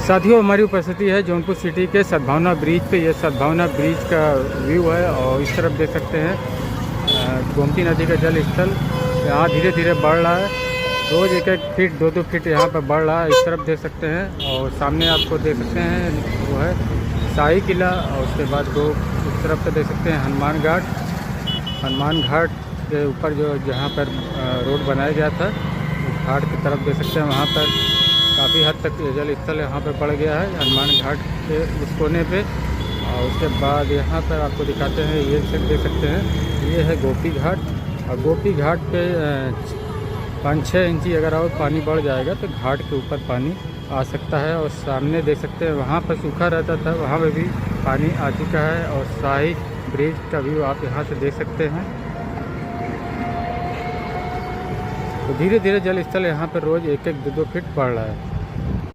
साथियों, हमारी उपस्थिति है जौनपुर सिटी के सद्भावना ब्रिज पे। ये सद्भावना ब्रिज का व्यू है और इस तरफ देख सकते हैं गोमती नदी का जल स्थल यहाँ धीरे धीरे बढ़ रहा है। रोज़ 1-1 फीट 2-2 फीट यहाँ पर बढ़ रहा है। इस तरफ देख सकते हैं और सामने आपको देख सकते हैं वो है शाही किला, और उसके बाद दो उस तरफ से देख सकते हैं हनुमान घाट। हनुमान घाट के ऊपर जो जहाँ पर रोड बनाया गया था, उस घाट की तरफ देख सकते हैं वहाँ पर काफ़ी हद तक जल स्थल यहाँ पर बढ़ गया है हनुमान घाट के उस कोने पे। और उसके बाद यहाँ पर आपको दिखाते हैं, ये देख सकते हैं ये है गोपी घाट। और गोपी घाट पे 5-6 इंची अगर और पानी बढ़ जाएगा तो घाट के ऊपर पानी आ सकता है। और सामने देख सकते हैं वहाँ पर सूखा रहता था, वहाँ पर भी पानी आ चुका है। और शाही ब्रिज का व्यू आप यहाँ से देख सकते हैं। तो धीरे धीरे जल स्थल यहाँ पर रोज़ 1-1 2-2 फीट बढ़ रहा है।